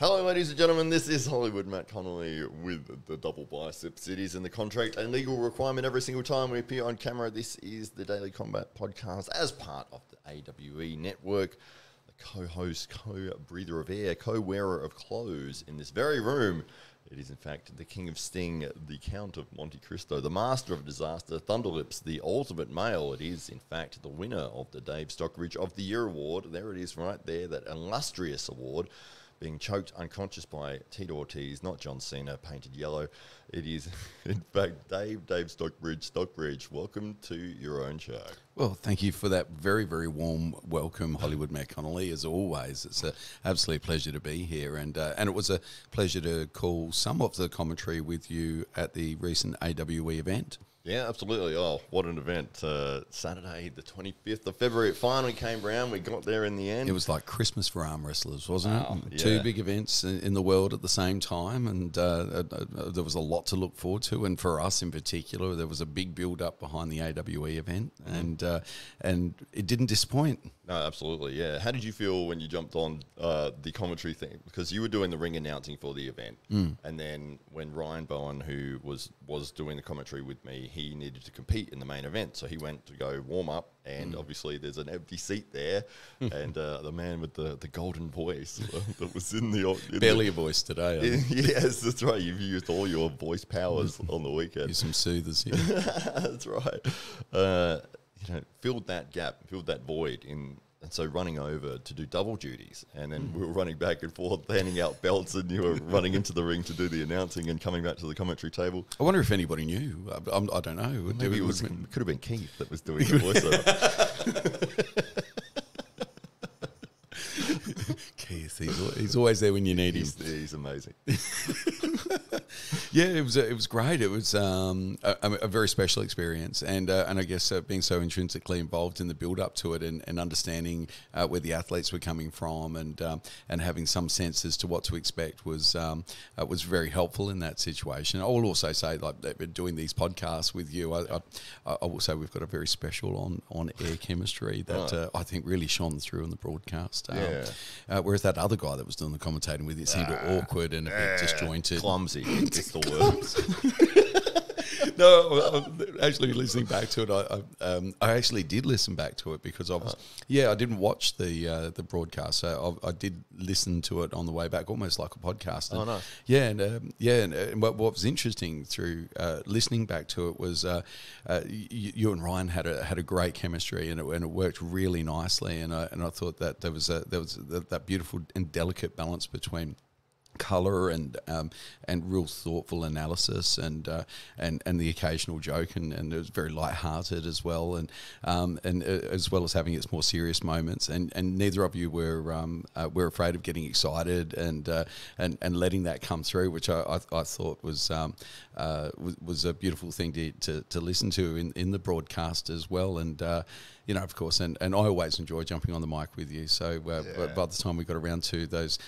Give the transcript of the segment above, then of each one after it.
Hello, ladies and gentlemen. This is Hollywood Matt Connolly with the double biceps. It is in the contract and legal requirement every single time we appear on camera. This is the Daily Combat Podcast as part of the AWE network. The co-host, co-breather of air, co-wearer of clothes in this very room. It is, in fact, the King of Sting, the Count of Monte Cristo, the Master of Disaster, Thunderlips, the ultimate male. It is, in fact, the winner of the Dave Stockbridge of the Year award. There it is right there, that illustrious award, being choked unconscious by Tito Ortiz, not John Cena, painted yellow. It is, in fact, Dave Stockbridge. Welcome to your own show. Well, thank you for that very, very warm welcome, Hollywood Matt Connolly. As always, it's an absolute pleasure to be here. And it was a pleasure to call some of the commentary with you at the recent AWE event. Yeah, absolutely. Oh, what an event. Saturday, the 25th of February, it finally came round. We got there in the end. It was like Christmas for arm wrestlers, wasn't it? Yeah. Two big events in the world at the same time, and there was a lot to look forward to. And for us in particular, there was a big build-up behind the AWE event, and it didn't disappoint. No, absolutely, yeah. How did you feel when you jumped on the commentary thing? Because you were doing the ring announcing for the event, and then when Ryan Bowen, who was doing the commentary with me, he needed to compete in the main event, so he went to go warm up, and obviously there's an empty seat there, and the man with the golden voice that was in the... Barely a voice today. Yes, that's right. You've used all your voice powers on the weekend. Use some soothers here. That's right. Filled that gap, filled that void in... And so running over to do double duties, and then we were running back and forth, handing out belts, and you were running into the ring to do the announcing and coming back to the commentary table. I wonder if anybody knew. I don't know. Maybe it could have been Keith that was doing the voiceover. Keith, he's always there when you need him. He's amazing. Yeah, it was great. It was a very special experience, and I guess being so intrinsically involved in the build up to it, and understanding where the athletes were coming from, and having some sense as to what to expect was very helpful in that situation. I will also say, like, doing these podcasts with you, I will say we've got a very special on air chemistry that I think really shone through in the broadcast. Whereas that other guy that was doing the commentating with, it seemed awkward and a bit disjointed, clumsy. It's the word. No, actually listening back to it, I actually did listen back to it because I didn't watch the broadcast, so I did listen to it on the way back, almost like a podcast. And, nice. Yeah, and what was interesting through listening back to it was you and Ryan had a great chemistry, and it worked really nicely, and I thought that there was that beautiful and delicate balance between colour and real thoughtful analysis and the occasional joke, and it was very light-hearted as well, and as well as having its more serious moments, and neither of you were afraid of getting excited and letting that come through, which I thought was a beautiful thing to listen to in the broadcast as well, and of course, and I always enjoy jumping on the mic with you. So by the time we got around to those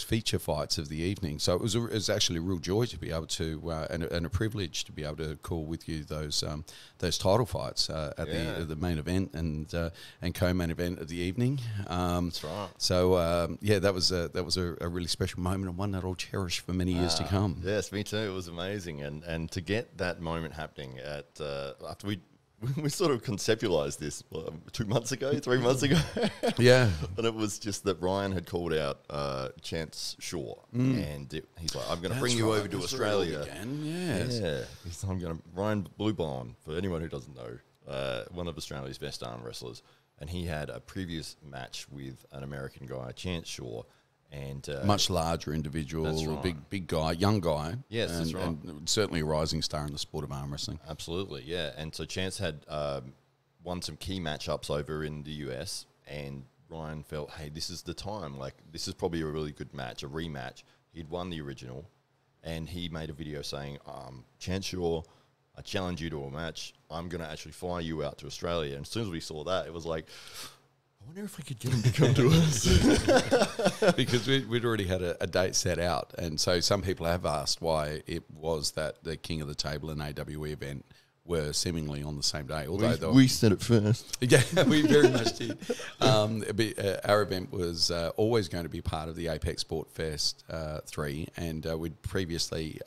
feature fights of the evening, so it was actually a real joy to be able to and a privilege to be able to call with you those title fights at the main event and co-main event of the evening. That's right. So that was a really special moment, and one that I'll cherish for many years to come. Yes, me too. It was amazing, and to get that moment happening at after we sort of conceptualized this 3 months ago. Yeah. And it was just that Ryan had called out Chance Shaw, and he's like, I'm going to bring you over to Australia. Again. Yes. Yeah. I'm going to... Ryan Bluebon, for anyone who doesn't know, one of Australia's best arm wrestlers, and he had a previous match with an American guy, Chance Shaw, and much larger individual, right. big guy, young guy. Yes, that's right. And certainly a rising star in the sport of arm wrestling. Absolutely, yeah. And so Chance had won some key matchups over in the US, and Ryan felt, hey, this is the time. Like, this is probably a really good match, a rematch. He'd won the original, and he made a video saying, Chance Shaw, I challenge you to a match. I'm going to actually fly you out to Australia. And as soon as we saw that, it was like... I wonder if we could get him to come to us. Because we'd already had a date set out. And so some people have asked why it was that the King of the Table and AWE event were seemingly on the same day. Although we said it first. yeah, we very much did. Our event was always going to be part of the Apex Sport Fest 3, and we'd previously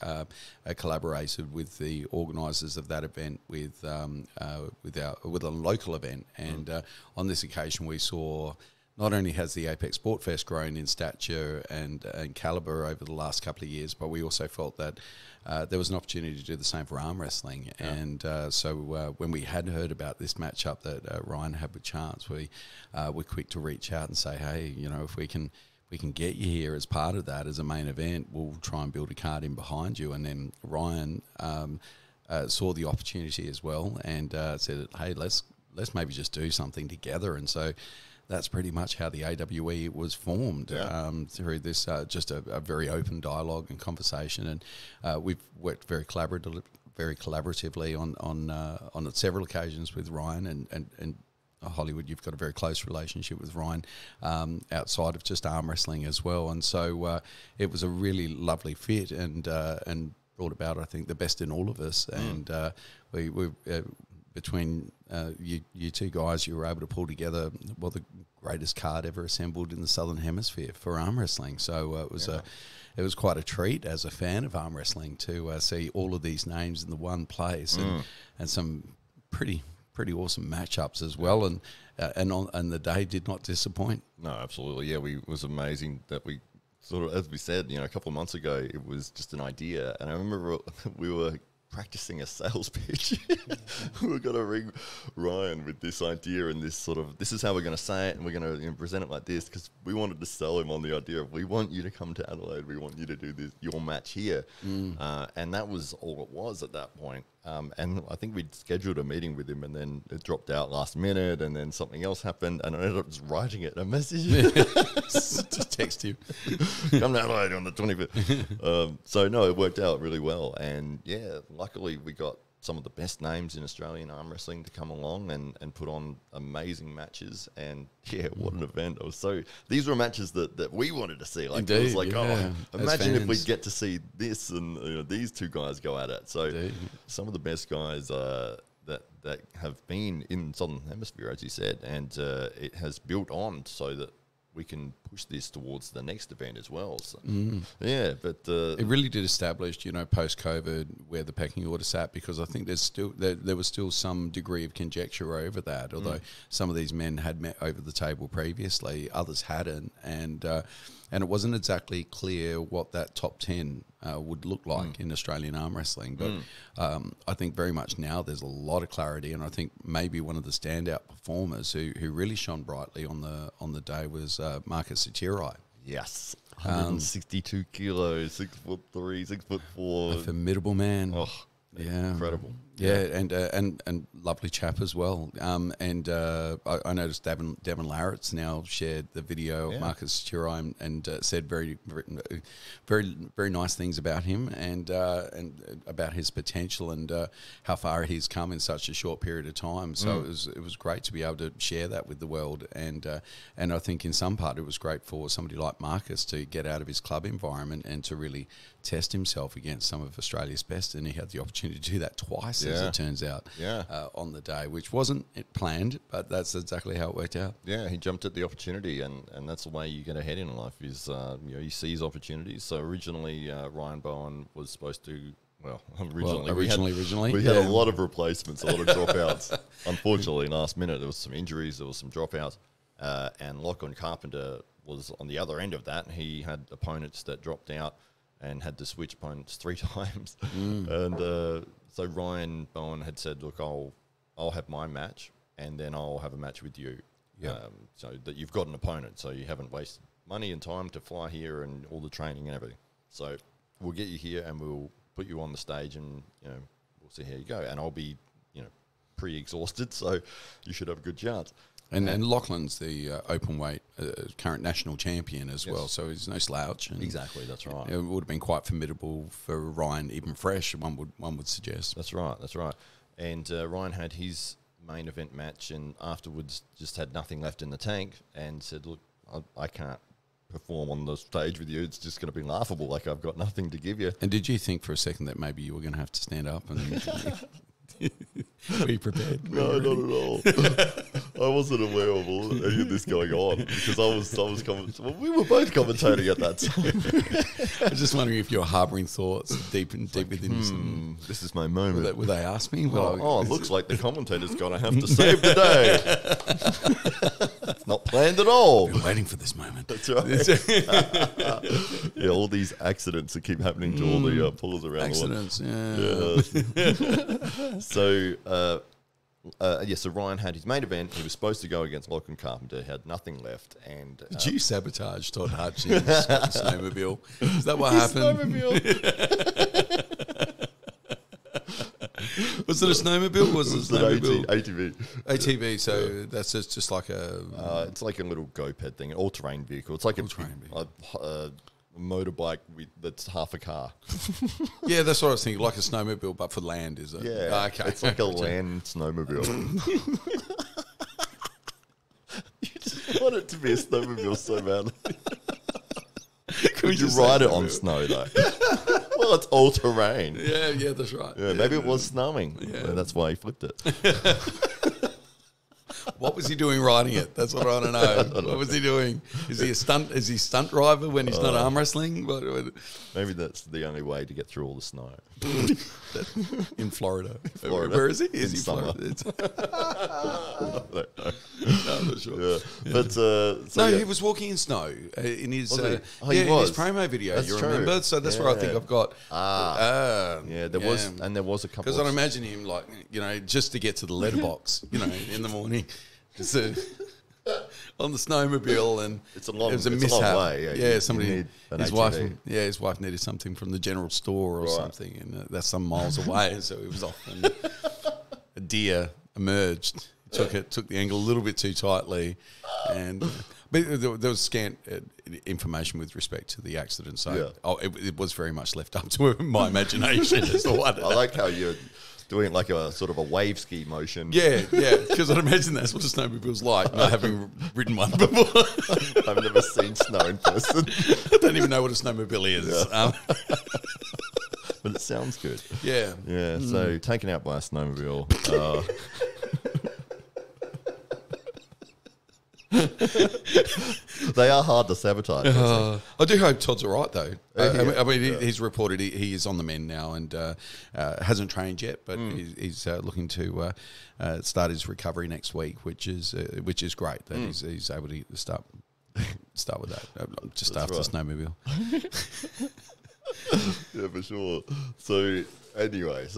collaborated with the organisers of that event with a local event, and on this occasion we saw. Not only has the Apex Sport Fest grown in stature and calibre over the last couple of years, but we also felt that there was an opportunity to do the same for arm wrestling. Yeah. And so when we had heard about this matchup that Ryan had with Chance, we were quick to reach out and say, hey, you know, if we can get you here as part of that as a main event, we'll try and build a card in behind you. And then Ryan saw the opportunity as well and said, hey, let's maybe just do something together. And so that's pretty much how the AWE was formed, through this just a very open dialogue and conversation. And we've worked very collaboratively on several occasions with Ryan and Hollywood. You've got a very close relationship with Ryan outside of just arm wrestling as well. And so it was a really lovely fit and brought about, I think, the best in all of us. And we between you two guys, you were able to pull together the greatest card ever assembled in the Southern Hemisphere for arm wrestling. So it was quite a treat as a fan of arm wrestling to see all of these names in the one place and some pretty awesome matchups as well. And the day did not disappoint. No, absolutely. Yeah, it was amazing that we sort of, as we said, you know, a couple of months ago, it was just an idea. And I remember we were practicing a sales pitch. We were going to ring Ryan with this idea and this sort of, this is how we're going to say it, and we're going to present it like this, because we wanted to sell him on the idea of, we want you to come to Adelaide, we want you to do this, your match here. And that was all it was at that point. And I think we'd scheduled a meeting with him, and then it dropped out last minute, and then something else happened, and I ended up just writing it in a message. Just text you. Come to Adelaide on the 25th. So, no, it worked out really well. And, yeah, luckily we got some of the best names in Australian arm wrestling to come along and put on amazing matches. And, yeah, what an event. It was so... These were matches that we wanted to see. Like, Indeed, it was like, imagine if we get to see this and, you know, these two guys go at it. So Indeed. Some of the best guys that have been in Southern Hemisphere, as you said, and it has built on so that we can push this towards the next event as well. So, yeah, but it really did establish, you know, post-COVID where the pecking order sat, because I think there was still some degree of conjecture over that. Although some of these men had met over the table previously, others hadn't, and it wasn't exactly clear what that top 10 would look like in Australian arm wrestling. But I think very much now there's a lot of clarity, and I think maybe one of the standout performers who really shone brightly on the day was Marcus Satirai. Yes, 162 kilos, 6'3", 6'4", a formidable man. Oh, yeah, incredible. Yeah, and lovely chap as well. And I noticed Devon Larratt's now shared the video of Marcus Satirai and said very, very, very nice things about him and about his potential and how far he's come in such a short period of time. So it was great to be able to share that with the world. And I think in some part it was great for somebody like Marcus to get out of his club environment and to really test himself against some of Australia's best. And he had the opportunity to do that twice. As it turns out, on the day, which wasn't planned, but that's exactly how it worked out. Yeah, he jumped at the opportunity, and that's the way you get ahead in life is, you know, you seize opportunities. So originally, Ryan Bowen was supposed to, originally, we had a lot of replacements, a lot of dropouts. Unfortunately, last minute, there was some injuries, there was some dropouts, and Lachlan Carpenter was on the other end of that. He had opponents that dropped out and had to switch opponents 3 times, and so Ryan Bowen had said, look, I'll have my match, and then I'll have a match with you. So that you've got an opponent, so you haven't wasted money and time to fly here and all the training and everything. So we'll get you here and we'll put you on the stage, and, you know, we'll see how you go. And I'll be, you know, pretty exhausted, so you should have a good chance. And Lachlan's the open weight current national champion as well, so he's no slouch. And exactly, that's right. It would have been quite formidable for Ryan, even fresh. One would suggest. That's right. And Ryan had his main event match, and afterwards just had nothing left in the tank, and said, "Look, I can't perform on the stage with you. It's just going to be laughable. Like, I've got nothing to give you." And did you think for a second that maybe you were going to have to stand up and? Be prepared. No, not at all. I wasn't aware of any of this going on because I was we were both commentating at that time. I was just wondering if you're harbouring thoughts deep within you. This is my moment. Would they ask me? It looks like the commentator's going to have to save the day. Not planned at all. Been waiting for this moment. That's right. Yeah, all these accidents that keep happening to all the pullers around accidents, the world. So, so Ryan had his main event. He was supposed to go against Lachlan Carpenter. He had nothing left. And did you sabotage Todd Hutchins' snowmobile? Is that what happened? Was it a snowmobile? Was it a snowmobile? ATV. ATV. So that's just like a. It's like a little go-ped thing, an all-terrain vehicle. It's like a motorbike that's half a car. Yeah, that's what I was thinking. Like a snowmobile, but for land, is it? Yeah. Okay. It's like a land snowmobile. You just want it to be a snowmobile so badly. Could you ride it on snow, though? Well, it's all-terrain. Yeah, that's right. Yeah, maybe it was snowing. Yeah. That's why he flipped it. What was he doing riding it? That's what I want to know. What was he doing? Is he a stunt driver when he's not arm wrestling? Maybe that's the only way to get through all the snow. In Florida. Where is he? Is he Florida? No, I'm not sure. Yeah. But he was walking in snow in his in his promo video. That's true. Remember? So that's where I think I've got. There was a couple. Because I'd imagine him just to get to the letterbox, in the morning, just on the snowmobile, and it was a mishap. long way. Yeah, somebody. His wife needed something from the general store or something, and that's some miles away. So he was off, and a deer emerged. Took the angle a little bit too tightly, and but there was scant information with respect to the accident. So it was very much left up to my imagination as to what. I like how you're doing like a sort of a wave ski motion. Yeah, because I'd imagine that's what a snowmobile's like, not having ridden one before. I've never seen snow in person. I don't even know what a snowmobile is. Yeah. But it sounds good. Yeah. Yeah, so taken out by a snowmobile. They are hard to sabotage. I do hope Todd's all right, though. He's reported he is on the mend now and hasn't trained yet, but he's looking to start his recovery next week, which is great that he's able to start with that just That's after right. snowmobile. Yeah, for sure. So anyway,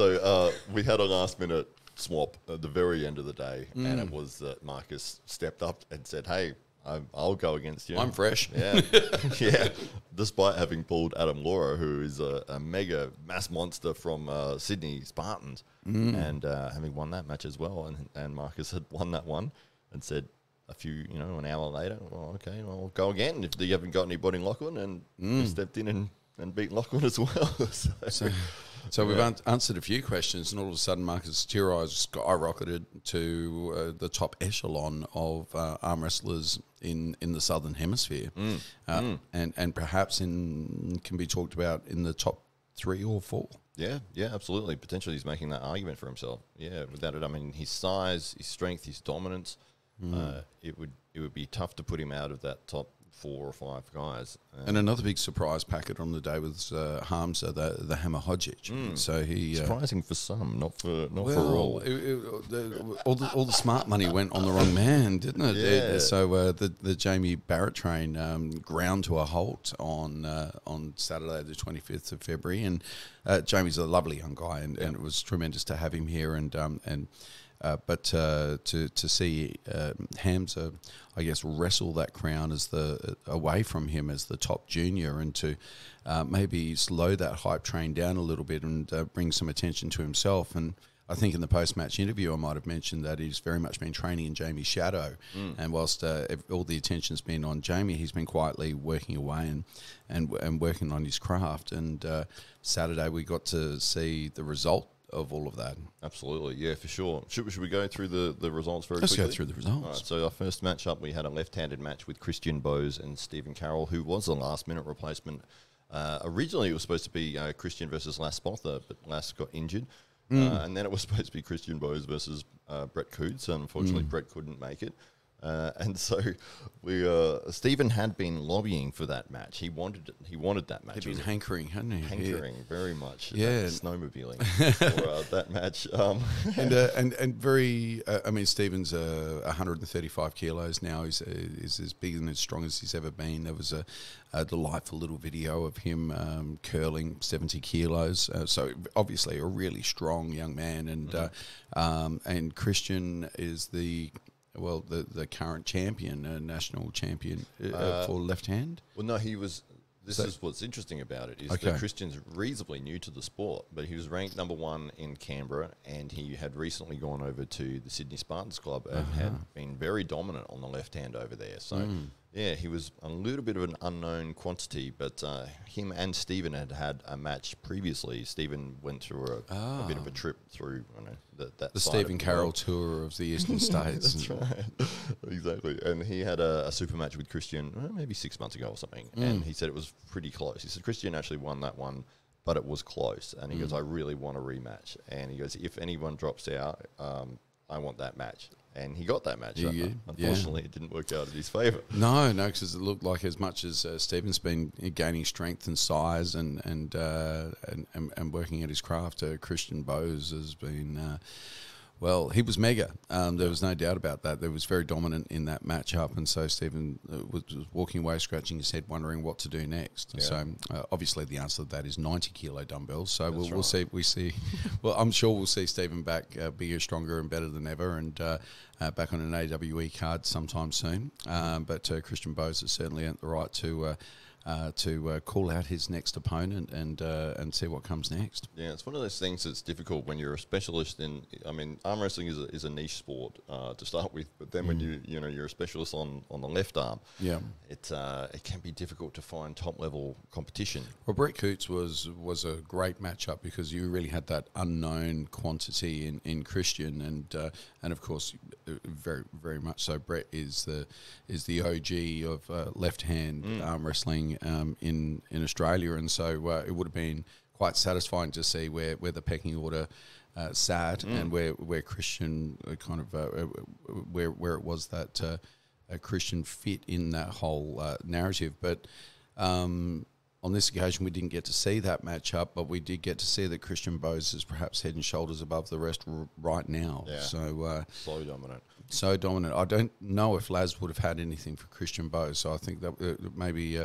we had a last minute swap at the very end of the day, and it was that Marcus stepped up and said, "Hey, I'll go against you. I'm fresh." Yeah, yeah. Despite having pulled Adam Laura, who is a mega mass monster from Sydney Spartans, and having won that match as well, and Marcus had won that one, and said an hour later, well, okay, I'll go again if you haven't got anybody in Lachlan, and he stepped in and beat Lachlan as well. So we've answered a few questions, and all of a sudden Marcus Tirai skyrocketed to the top echelon of arm wrestlers in the Southern Hemisphere, and perhaps can be talked about in the top 3 or 4. Yeah, absolutely. Potentially he's making that argument for himself. Yeah, without it, I mean, his size, his strength, his dominance, it would be tough to put him out of that top 4 or 5 guys. And another big surprise packet on the day was Hamza, the Hammer Hodgic. So he surprising for some, not for all. All the smart money went on the wrong man, didn't it? Yeah. So the Jamie Barrett train ground to a halt on Saturday the 25th of February, and Jamie's a lovely young guy, and it was tremendous to have him here, but to see Hamza, I guess, wrestle that crown away from him as the top junior, and to maybe slow that hype train down a little bit and bring some attention to himself. And I think in the post-match interview I might have mentioned that he's very much been training in Jamie's shadow. And whilst all the attention's been on Jamie, he's been quietly working away and working on his craft. And Saturday we got to see the result of all of that. Absolutely, yeah, for sure. Should we go through the results very quickly? Let's go through the results. All right, so our first matchup, we had a left-handed match with Christian Bowes and Stephen Carroll, who was a last-minute replacement. Originally, it was supposed to be Christian versus Lass Botha, but Lass got injured. and then it was supposed to be Christian Bose versus Brett Coots. Unfortunately, Brett couldn't make it. And so Stephen had been lobbying for that match. He wanted it. He wanted that match. He'd been hankering, hadn't he? Hankering very much. Yeah, snowmobiling for that match. And very. I mean, Stephen's 135 kilos now. He's as big and as strong as he's ever been. There was a delightful little video of him curling 70 kilos. So obviously a really strong young man. And Christian is the current champion, national champion for left hand. Well, no, he was. This is what's interesting about it is that Christian's reasonably new to the sport, but he was ranked number 1 in Canberra, and he had recently gone over to the Sydney Spartans Club and had been very dominant on the left hand over there. So. Yeah, he was a little bit of an unknown quantity, but him and Stephen had a match previously. Stephen went through a bit of a trip through that the Stephen Carroll tour of the Eastern States. That's right, exactly. And he had a super match with Christian maybe 6 months ago or something, and he said it was pretty close. He said Christian actually won that one, but it was close. And he goes, I really want a rematch. And he goes, if anyone drops out, I want that match. And he got that match. Unfortunately, it didn't work out in his favour. No, because it looked like as much as Stephen's been gaining strength and size and working at his craft, Christian Bose has been. Well, he was mega. There was no doubt about that. There was very dominant in that matchup, and so Stephen was walking away, scratching his head, wondering what to do next. Yeah. So obviously, the answer to that is 90-kilo dumbbells. So we'll see. We see. Well, I'm sure we'll see Stephen back bigger, stronger, and better than ever, and back on an AWE card sometime soon. But Christian Bose has certainly earned the right to call out his next opponent and see what comes next. Yeah, it's one of those things that's difficult when you're a specialist in. I mean, arm wrestling is a niche sport to start with, but then when you're a specialist on the left arm, it can be difficult to find top level competition. Well, Brett Coots was a great matchup because you really had that unknown quantity in Christian, and of course, very very much so. Brett is the OG of left hand arm wrestling in Australia, and so it would have been quite satisfying to see where the pecking order sat and where Christian kind of where it was that Christian fit in that whole narrative. But on this occasion, we didn't get to see that matchup, but we did get to see that Christian Bose is perhaps head and shoulders above the rest right now. Yeah. So dominant. So dominant. I don't know if Laz would have had anything for Christian Bose, so I think that maybe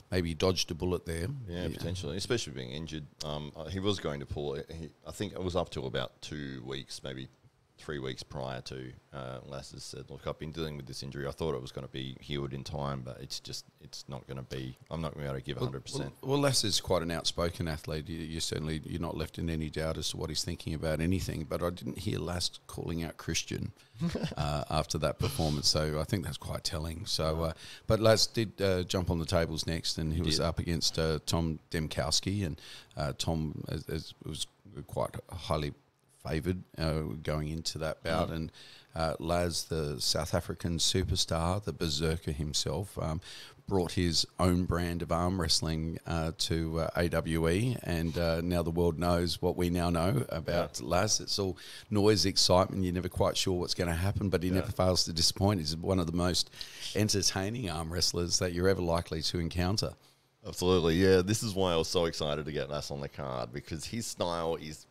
he dodged a bullet there. Yeah, potentially, especially being injured. He was going to pull it. I think it was up to about 2 weeks, maybe 3 weeks prior to Lass has said, look, I've been dealing with this injury. I thought it was going to be healed in time, but it's not going to be. I'm not going to be able to give 100%. Well, Lass is quite an outspoken athlete. You're not left in any doubt as to what he's thinking about anything, but I didn't hear Lass calling out Christian after that performance, so I think that's quite telling. So, but Lass did jump on the tables next, and he was up against Tom Demkowski, and Tom was quite highly favoured going into that bout, and Laz, the South African superstar, the berserker himself, brought his own brand of arm wrestling to AWE, and now the world knows what we now know about Laz. It's all noise, excitement. You're never quite sure what's going to happen, but he never fails to disappoint. He's one of the most entertaining arm wrestlers that you're ever likely to encounter. Absolutely, yeah. This is why I was so excited to get Laz on the card, because his style is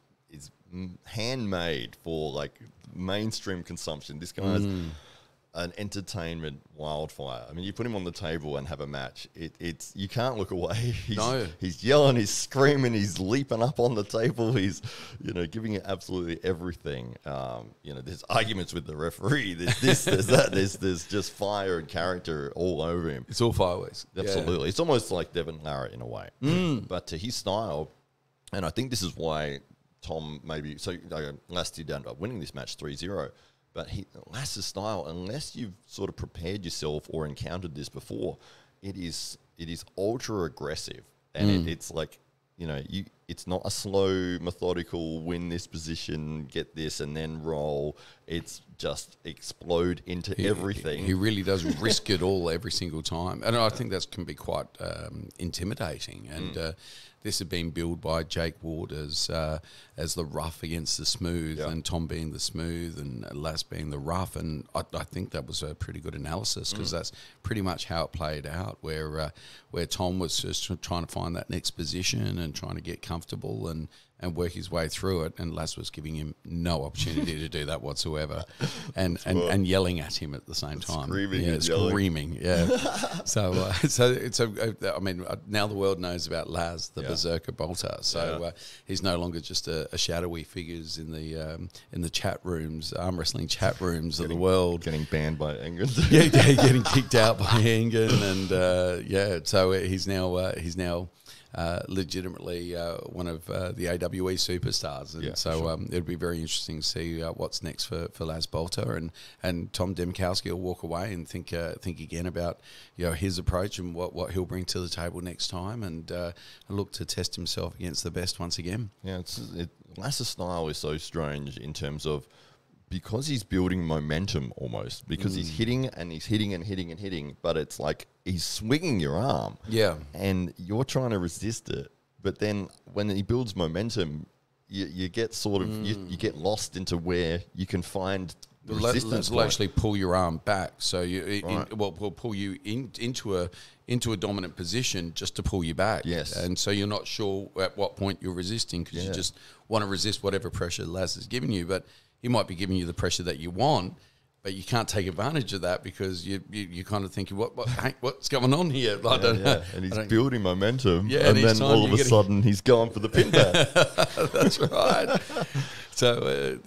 handmade for like mainstream consumption. This guy's an entertainment wildfire. I mean, you put him on the table and have a match. It's you can't look away. He's yelling, he's screaming, he's leaping up on the table. He's giving it absolutely everything. There's arguments with the referee. There's this, there's that. There's just fire and character all over him. It's all fireworks. Absolutely. Yeah. It's almost like Devon Larratt in a way, but to his style, and I think this is why Tom maybe, so Lass did end up winning this match 3-0, but Lass's style, unless you've sort of prepared yourself or encountered this before, it is ultra aggressive, and it's like it's not a slow, methodical win this position, get this, and then roll. It's just explode into everything. He really does risk it all every single time, and I think that can be quite intimidating. And this had been billed by Jake Ward as the rough against the smooth, and Tom being the smooth, and Lass being the rough. And I think that was a pretty good analysis, because that's pretty much how it played out, where Tom was just trying to find that next position and trying to get comfortable and work his way through it, and Lass was giving him no opportunity to do that whatsoever, and yelling at him at the same time, screaming, So it's I mean, now the world knows about Laz, the berserker bolter. So he's no longer just a shadowy figures in the chat rooms, arm wrestling chat rooms of the world, getting banned by Engen. Getting kicked out by Engen, and so he's now. Legitimately one of the AWE superstars, and it'll be very interesting to see what's next for Laz Bolter, and Tom Demkowski will walk away and think again about his approach and what he'll bring to the table next time, and look to test himself against the best once again. Laz's style is so strange in terms of, because he's building momentum almost, because he's hitting and he's hitting and hitting and hitting, but it's like he's swinging your arm. Yeah. And you're trying to resist it. But then when he builds momentum, you get sort of, you get lost into where you can find the resistance. Will actually pull your arm back. So will pull you into a dominant position just to pull you back. Yes. And so you're not sure at what point you're resisting, because you just want to resist whatever pressure Laz is giving you. But he might be giving you the pressure that you want, but you can't take advantage of that, because you kind of thinking, what's going on here? And he's building momentum, and then all of a sudden he's going for the pin back. That's right. So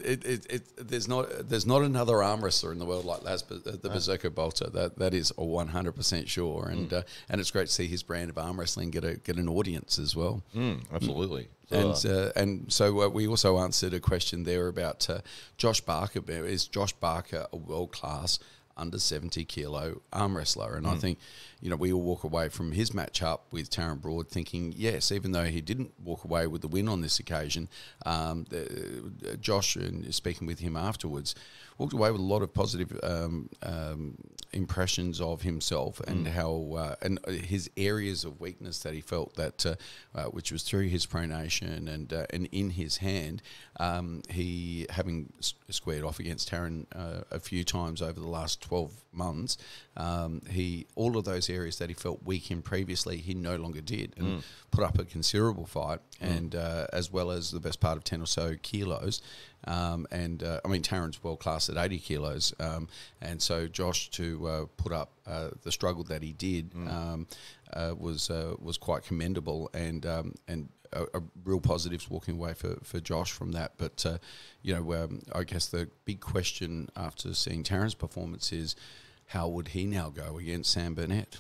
there's not another arm wrestler in the world like Laz, the Berserker Bolter. That is 100% sure, and it's great to see his brand of arm wrestling get an audience as well. Absolutely. And so we also answered a question there about Josh Barker. Is Josh Barker a world-class under 70 kilo arm wrestler? And I think, we all walk away from his matchup with Taron Broad thinking, yes, even though he didn't walk away with the win on this occasion, Josh, and speaking with him afterwards, walked away with a lot of positive impressions of himself, and how and his areas of weakness that he felt that which was through his pronation and in his hand. He, having squared off against Taron a few times over the last 12 months, all of those areas that he felt weak in previously, he no longer did, and put up a considerable fight, and as well as the best part of 10 or so kilos. I mean, Taron's world class at 80 kilos, and so Josh to put up the struggle that he did was quite commendable, and a real positives walking away for Josh from that. But I guess the big question after seeing Taron's performance is, how would he now go against Sam Burnett?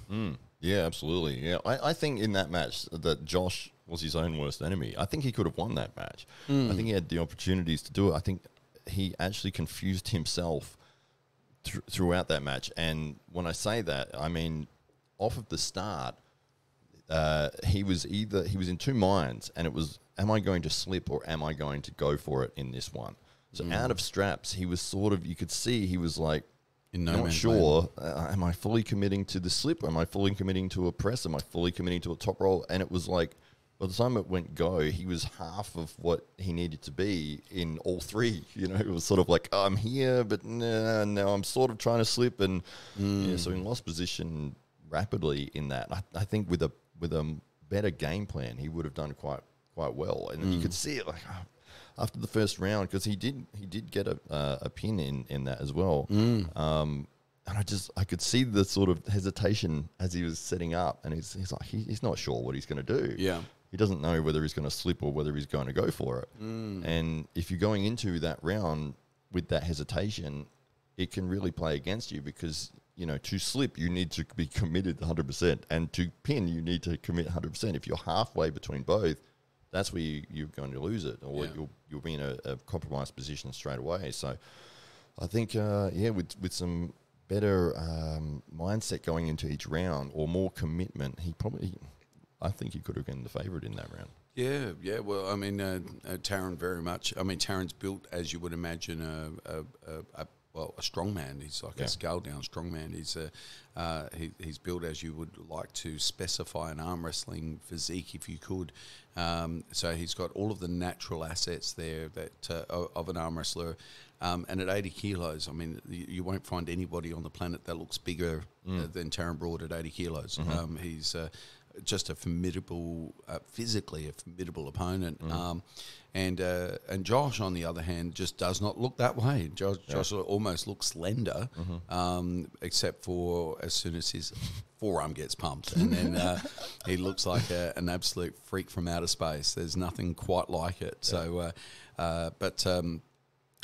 Yeah, absolutely. Yeah, I think in that match that Josh was his own worst enemy. I think he could have won that match. I think he had the opportunities to do it. I think he actually confused himself throughout that match. And when I say that, I mean, off of the start, he was in two minds, and it was, am I going to slip or am I going to go for it in this one? So out of straps, he was sort of, you could see he was like, not sure, am I fully committing to the slip? Am I fully committing to a press? Am I fully committing to a top roll? And it was like, by the time it went go, he was half of what he needed to be in all three. It was sort of like, oh, I'm here, but now I'm sort of trying to slip. And so he lost position rapidly in that. I think with a better game plan, he would have done quite well. And you could see it, like, after the first round, because he did get a pin in that as well. And I could see the sort of hesitation as he was setting up, and he's like, he's not sure what he's going to do. Yeah. He doesn't know whether he's going to slip or whether he's going to go for it. And if you're going into that round with that hesitation, it can really play against you, because, to slip, you need to be committed 100%. And to pin, you need to commit 100%. If you're halfway between both, that's where you're going to lose it, or you'll be in a compromised position straight away. So I think, with some better mindset going into each round, or more commitment, I think he could have been the favourite in that round. Yeah. Well, I mean, Taran very much. I mean, Taran's built as you would imagine a strong man. He's like a scaled down strong man. He's built as you would like to specify an arm wrestling physique if you could. So he's got all of the natural assets there that of an arm wrestler. And at 80 kilos, I mean, you won't find anybody on the planet that looks bigger than Taran Broad at 80 kilos. He's just a formidable, physically a formidable opponent. And Josh, on the other hand, just does not look that way. Josh almost looks slender, except for as soon as his forearm gets pumped. And then he looks like an absolute freak from outer space. There's nothing quite like it. So,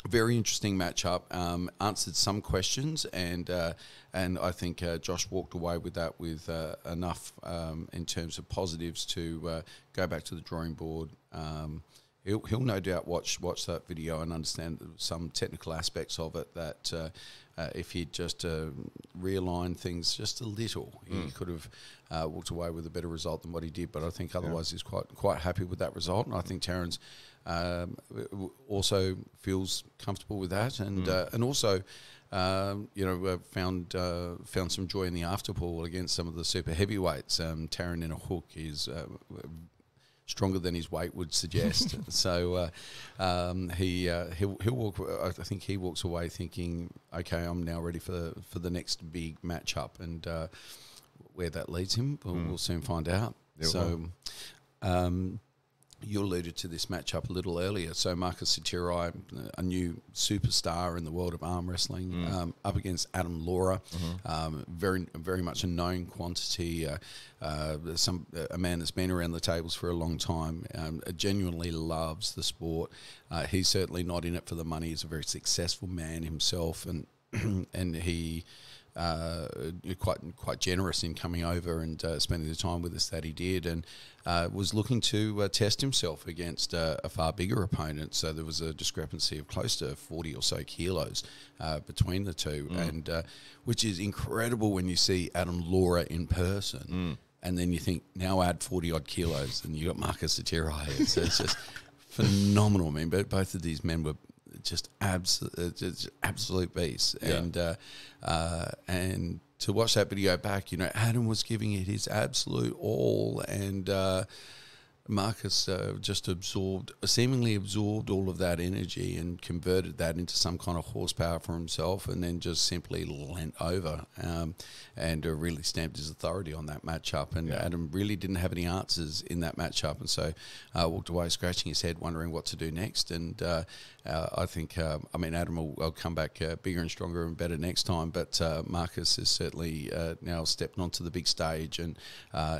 very interesting matchup. Answered some questions, and I think Josh walked away with that with enough in terms of positives to go back to the drawing board. He'll no doubt watch that video and understand some technical aspects of it that if he'd just realigned things just a little, he could have walked away with a better result than what he did. But I think otherwise he's quite happy with that result, and I think Taran's also feels comfortable with that, and also found some joy in the afterpool against some of the super heavyweights. Taran in a hook is stronger than his weight would suggest. So he'll walk. I think he walks away thinking, okay, I'm now ready for the next big matchup, and where that leads him, we'll soon find out. You alluded to this matchup a little earlier. So Marcus Satirai, a new superstar in the world of arm wrestling, up against Adam Laura, very much a known quantity, a man that's been around the tables for a long time, genuinely loves the sport. He's certainly not in it for the money. He's a very successful man himself, and he quite generous in coming over and spending the time with us that he did, and was looking to test himself against a far bigger opponent. So there was a discrepancy of close to 40 or so kilos between the two, and which is incredible when you see Adam Laura in person, and then you think, now add 40 odd kilos, and you got Marcus Satirai. So it's just phenomenal. I mean, but both of these men were just absolute beasts, and to watch that video back, Adam was giving it his absolute all, and Marcus just seemingly absorbed all of that energy and converted that into some kind of horsepower for himself, and then just simply leant over and really stamped his authority on that matchup. And Adam really didn't have any answers in that matchup, and so walked away scratching his head, wondering what to do next. And I think, Adam will come back bigger and stronger and better next time, but Marcus is certainly now stepped onto the big stage and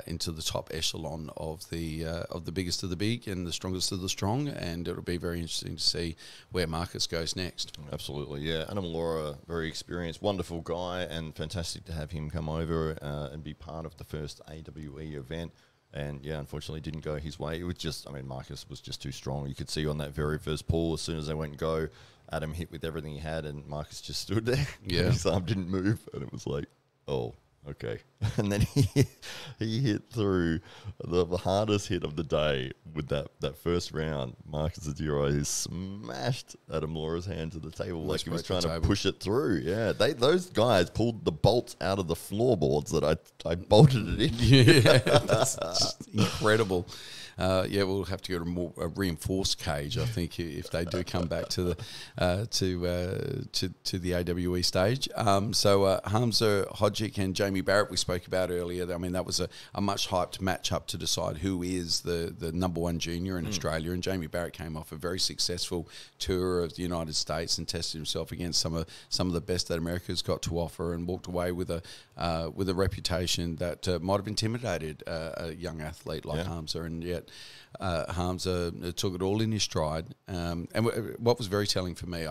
into the top echelon of the biggest of the big and the strongest of the strong, and it'll be very interesting to see where Marcus goes next. Absolutely, yeah. Adam Laura, very experienced, wonderful guy, and fantastic to have him come over and be part of the first AWE event. And yeah, unfortunately didn't go his way. It was just, Marcus was just too strong. You could see on that very first pull, as soon as they went and go, Adam hit with everything he had, and Marcus just stood there. Yeah. His arm didn't move, and it was like, oh, okay. And then he hit through the hardest hit of the day with that first round. Marcus Satirai smashed Adam Laura's hand to the table like he was trying to push it through. Yeah, those guys pulled the bolts out of the floorboards that I bolted it in. Yeah, that's just incredible. We'll have to go to a reinforced cage, I think, if they do come back to the AWE stage. So Hamza Hodgick and Jamie Barrett we spoke about earlier. That was a much hyped matchup to decide who is the number one junior in Australia. And Jamie Barrett came off a very successful tour of the United States and tested himself against some of the best that America's got to offer, and walked away with a reputation that might have intimidated a young athlete like Hamza, and yet Hamza took it all in his stride. And what was very telling for me,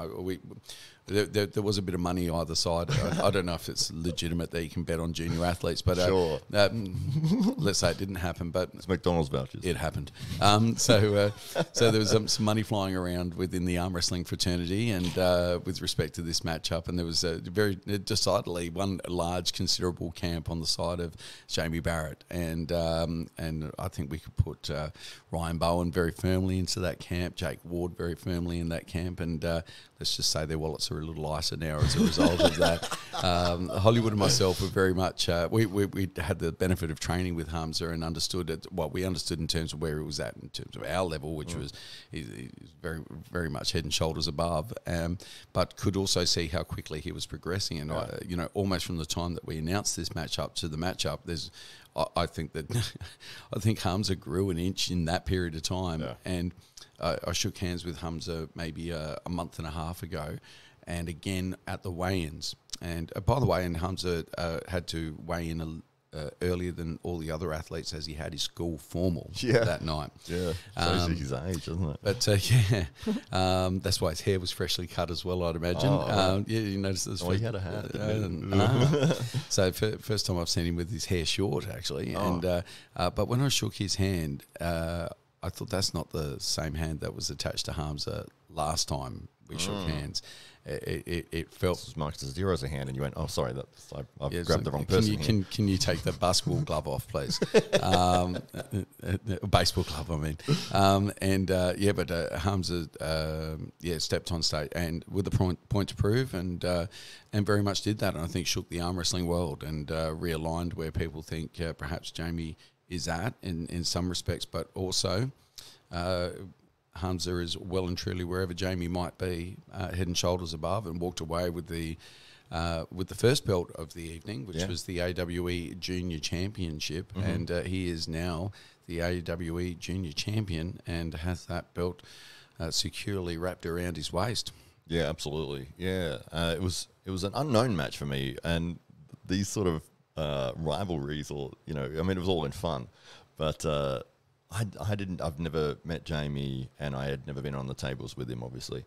there was a bit of money either side. I don't know if it's legitimate that you can bet on junior athletes, but Sure. let's say it didn't happen, but It's McDonald's vouchers. it happened. So there was some money flying around within the arm wrestling fraternity, and with respect to this matchup, and there was a very decidedly one large considerable camp on the side of Jamie Barrett, and I think we could put Ryan Bowen very firmly into that camp, Jake Ward very firmly in that camp, and let's just say their wallets are a little lighter now as a result of that. Hollywood and myself were very much, we had the benefit of training with Hamza and understood we understood in terms of where he was at in terms of our level, which was he's very, very much head and shoulders above, but could also see how quickly he was progressing. And, almost from the time that we announced this matchup to the matchup, I think Hamza grew an inch in that period of time. Yeah. And I shook hands with Hamza maybe a month and a half ago, and again at the weigh-ins. And by the way, Hamza had to weigh in earlier than all the other athletes as he had his school formal that night. Yeah, shows his age, doesn't it? But that's why his hair was freshly cut as well, I'd imagine. You noticed this. he had a hat. So first time I've seen him with his hair short, actually. And but when I shook his hand, I thought that's not the same hand that was attached to Hamza last time we shook hands. It felt... This was marked as 0 as a hand, and you went, oh, sorry, I've grabbed the wrong person here. Can you take the basketball glove off, please? Baseball glove, I mean. But Hamza, stepped on stage and with the point to prove, and very much did that, and I think shook the arm wrestling world and realigned where people think perhaps Jamie is at in some respects, but also... Hamza is well and truly wherever Jamie might be, head and shoulders above, and walked away with the first belt of the evening, which was the AWE Junior Championship, and he is now the AWE Junior Champion and has that belt securely wrapped around his waist. Yeah, absolutely. Yeah, it was an unknown match for me, and these sort of rivalries, or it was all in fun, but. I've never met Jamie, and I had never been on the tables with him, obviously.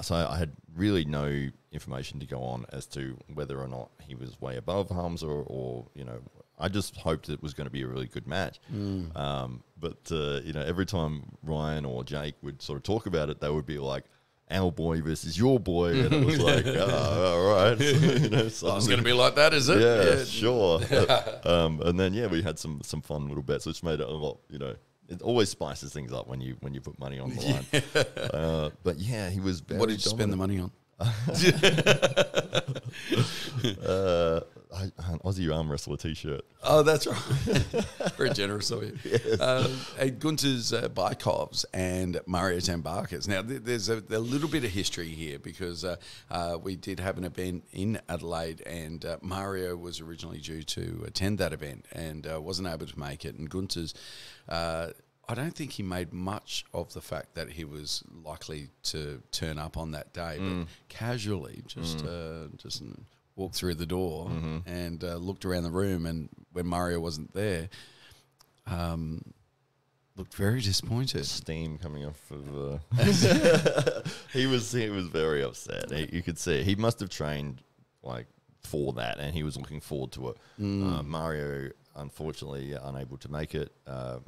So I had really no information to go on as to whether or not he was way above Hamza or I just hoped it was going to be a really good match. But every time Ryan or Jake would sort of talk about it, they would be like, our boy versus your boy, and it was like, all right. It's going to be like that, is it? Yeah, sure. And then, we had some fun little bets, which made it a lot, it always spices things up when you put money on the line. But yeah, he was very What did you spend the money on? An Aussie arm wrestler T-shirt. Oh, that's right. Very generous of you. Yes. Gunter's Bykovs and Mario Tambarkas. Now, there's a little bit of history here because we did have an event in Adelaide, and Mario was originally due to attend that event and wasn't able to make it. And Gunter's, I don't think he made much of the fact that he was likely to turn up on that day, but casually just walked through the door and looked around the room, and when Mario wasn't there, looked very disappointed. Steam coming off of he was very upset. You could see he must have trained for that, and he was looking forward to it. Mario, unfortunately, unable to make it.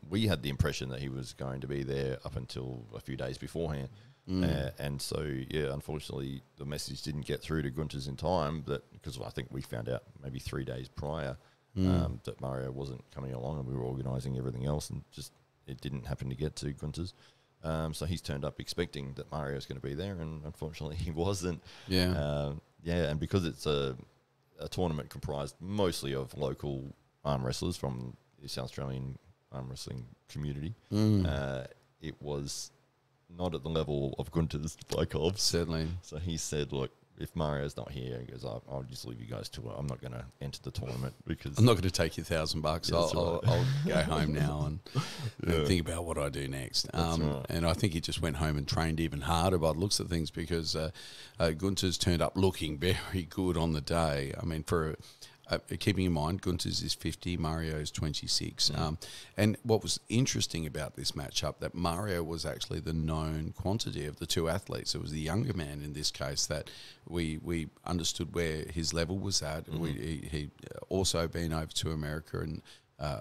We had the impression that he was going to be there up until a few days beforehand. And so, unfortunately, the message didn't get through to Gunter's in time, because I think we found out maybe 3 days prior that Mario wasn't coming along, and we were organising everything else, and just it didn't happen to get to Gunter's. So he's turned up expecting that Mario's going to be there, and unfortunately he wasn't. And because it's a tournament comprised mostly of local arm wrestlers from the South Australian arm wrestling community, it was not at the level of Gunter's Bykovs. Certainly. So he said, look, if Mario's not here, he goes, I'll just leave you guys to it. I'm not going to enter the tournament because... I'm not going to take you $1,000. I'll go home now and think about what I do next. Right. And I think he just went home and trained even harder by the looks of things, because Gunter's turned up looking very good on the day. I mean, for keeping in mind, Gunter's is 50, Mario's 26. And what was interesting about this matchup, that Mario was actually the known quantity of the two athletes. It was the younger man in this case that we understood where his level was at. He'd also been over to America and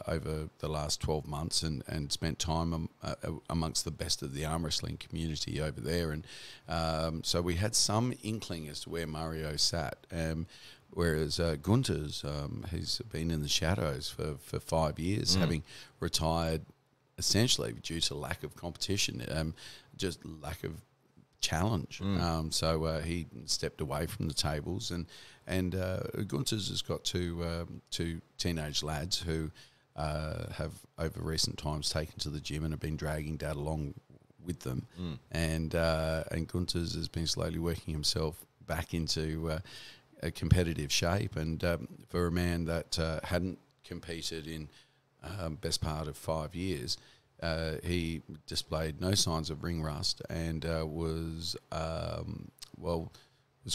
over the last 12 months and spent time amongst the best of the arm wrestling community over there. And so we had some inkling as to where Mario sat. Whereas Gunter's, he's been in the shadows for 5 years, having retired essentially due to lack of competition, just lack of challenge. So he stepped away from the tables, and Gunter's has got two teenage lads who have over recent times taken to the gym and have been dragging Dad along with them, and Gunter's has been slowly working himself back into a competitive shape, and for a man that hadn't competed in best part of 5 years, he displayed no signs of ring rust and was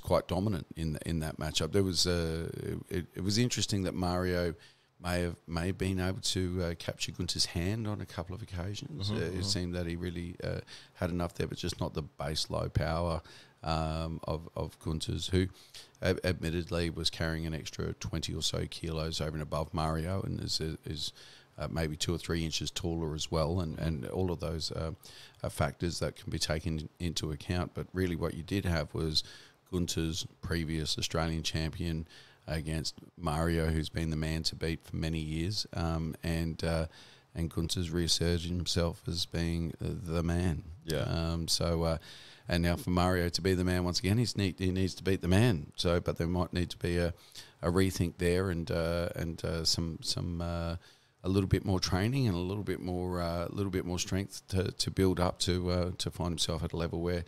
quite dominant in that matchup. There was it was interesting that Mario may have been able to capture Gunter's hand on a couple of occasions. It seemed that he really had enough there, but just not the base low power of Gunter's, who admittedly was carrying an extra 20 or so kilos over and above Mario, and is maybe 2 or 3 inches taller as well, and all of those are factors that can be taken into account. But really what you did have was Gunter's previous Australian champion against Mario, who's been the man to beat for many years, and Gunter's reasserted himself as being the man. And now for Mario to be the man once again, he needs to beat the man. So, but there might need to be a rethink there, and some a little bit more training and a little bit more strength to build up to find himself at a level where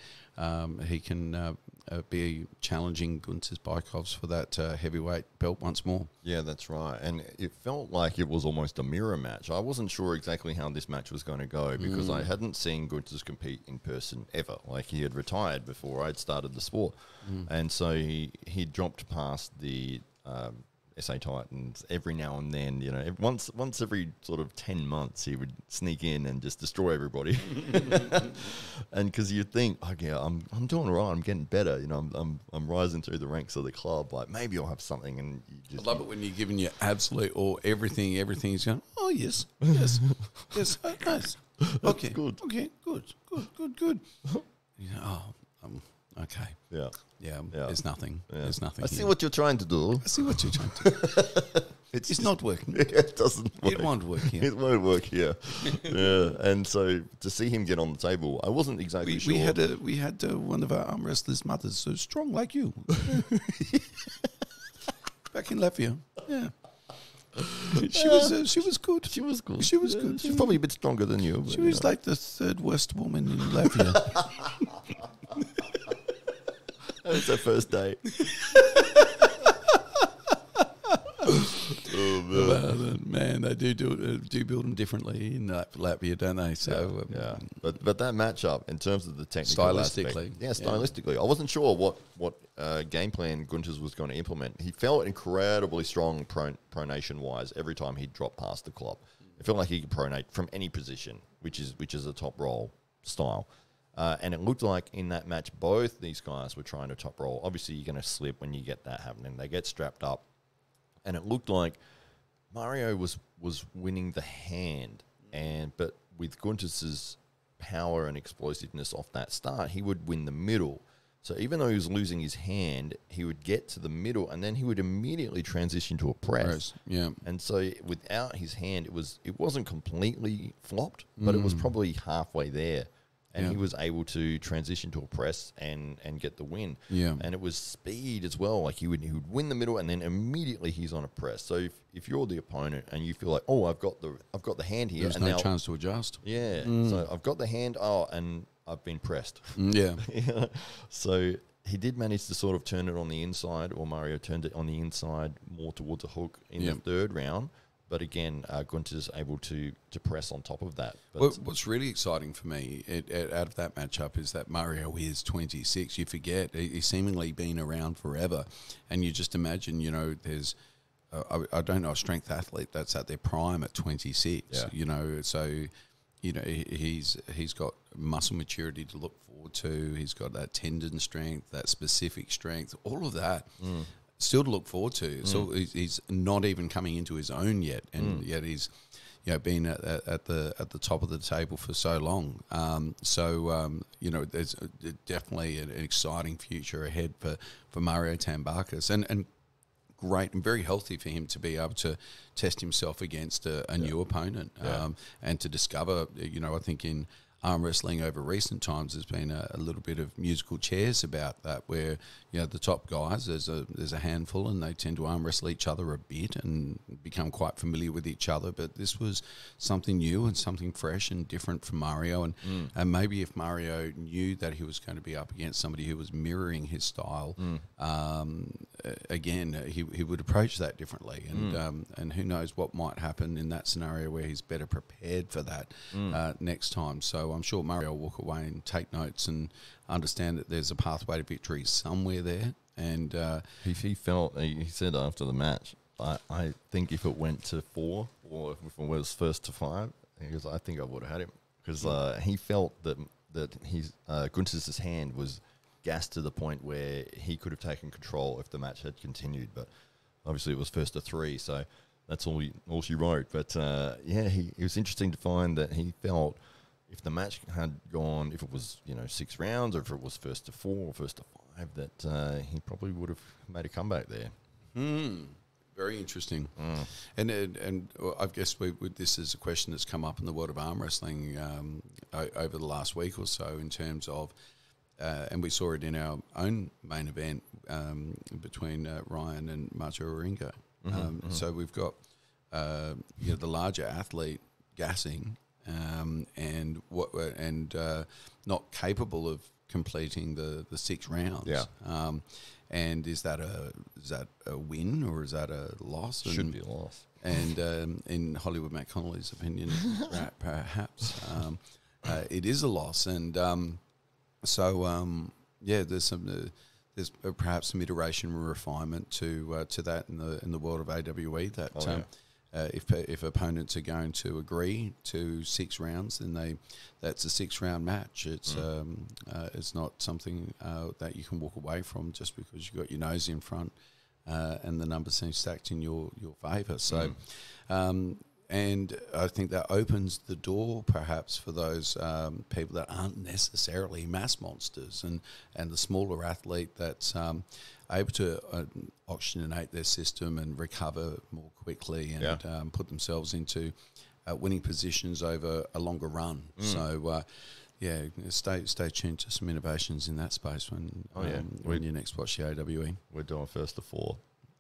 he can be challenging Gunter's Bykovs for that heavyweight belt once more. Yeah, that's right. And it felt like it was almost a mirror match. I wasn't sure exactly how this match was going to go because I hadn't seen Gunter's compete in person ever. Like, he had retired before I'd started the sport. And so he dropped past the SA Titans every now and then, you know, once every sort of 10 months he would sneak in and just destroy everybody. And because you think, okay, I'm doing all right, I'm getting better, you know, I'm rising through the ranks of the club, like maybe I'll have something. And you just, I love it when you're giving your absolute or everything's going, oh yes, nice, okay, good. Okay, good. You know, okay. Yeah, there's nothing. Yeah. There's nothing. I see what you're trying to do. I see what you're trying to do. It's not working. It doesn't work. It won't work here. It won't work here. Yeah. And so to see him get on the table, I wasn't exactly sure. We had one of our arm wrestlers' mothers, so strong like you. Back in Latvia. Yeah. She was good. She was good. She was good. She's probably a bit stronger than you. She was like the third worst woman in Latvia. That was her first date. Well, man, they do build them differently in Latvia, don't they? So yeah. But that matchup, in terms of the technical stylistically, aspect, stylistically, I wasn't sure what game plan Gunter's was going to implement. He felt incredibly strong pronation wise every time he dropped past the club. It felt like he could pronate from any position, which is a top roll style. And it looked like in that match, both these guys were trying to top roll. Obviously, you're going to slip when you get that happening. They get strapped up. And it looked like Mario was winning the hand. But with Gunter's power and explosiveness off that start, he would win the middle. So even though he was losing his hand, he would get to the middle, and then he would immediately transition to a press. Yeah. And so without his hand, it wasn't completely flopped, but it was probably halfway there. And he was able to transition to a press and get the win. Yeah. And it was speed as well. Like he would win the middle and then immediately he's on a press. So if you're the opponent and you feel like, oh, I've got the hand here. There's no chance to adjust. Yeah. So I've got the hand, and I've been pressed. Yeah. So he did manage to sort of turn it on the inside, or Mario turned it on the inside more towards a hook in the third round. But again, Gunter's able to press on top of that. But what's really exciting for me out of that matchup is that Mario is 26. You forget, he's seemingly been around forever. And you just imagine, you know, there's I don't know a strength athlete that's at their prime at 26. Yeah. You know, so he's got muscle maturity to look forward to. He's got that tendon strength, that specific strength, all of that. Still to look forward to. So he's not even coming into his own yet, and yet he's been at the top of the table for so long. There's definitely an exciting future ahead for Mario Tambakis, and great and very healthy for him to be able to test himself against a new opponent, and to discover. I think in arm wrestling over recent times, there's been a little bit of musical chairs about that, where the top guys, there's a handful, and they tend to arm wrestle each other a bit and become quite familiar with each other. But this was something new and something fresh and different for Mario, and maybe if Mario knew that he was going to be up against somebody who was mirroring his style, again he would approach that differently, and who knows what might happen in that scenario where he's better prepared for that next time. So I'm sure Mario will walk away and take notes and understand that there's a pathway to victory somewhere there. And if he said after the match, I think if it went to 4 or if it was first to 5, he goes, I think I would have had him, because he felt that his Gunther's hand was gassed to the point where he could have taken control if the match had continued. But obviously it was first to 3, so that's all she wrote. But it was interesting to find that he felt if the match had gone, if it was 6 rounds, or if it was first to 4 or first to 5, that he probably would have made a comeback there. Very interesting. And I guess with this is a question that's come up in the world of arm wrestling over the last week or so, in terms of, and we saw it in our own main event between Ryan and Macho Oringo. So we've got the larger athlete gassing, and not capable of completing the 6 rounds. Yeah. And is that a win or is that a loss? Should be a loss. And in Hollywood Matt Connolly's opinion, perhaps it is a loss. And there's perhaps some iteration and refinement to that in the world of AWE. That if opponents are going to agree to 6 rounds, then that's a 6-round match. It's not something that you can walk away from just because you've got your nose in front and the numbers seem stacked in your favour. So, and I think that opens the door perhaps for those people that aren't necessarily mass monsters, and the smaller athlete that's able to oxygenate their system and recover more quickly and put themselves into winning positions over a longer run. So, stay tuned to some innovations in that space when you next watch the AWE. We're doing first to 4.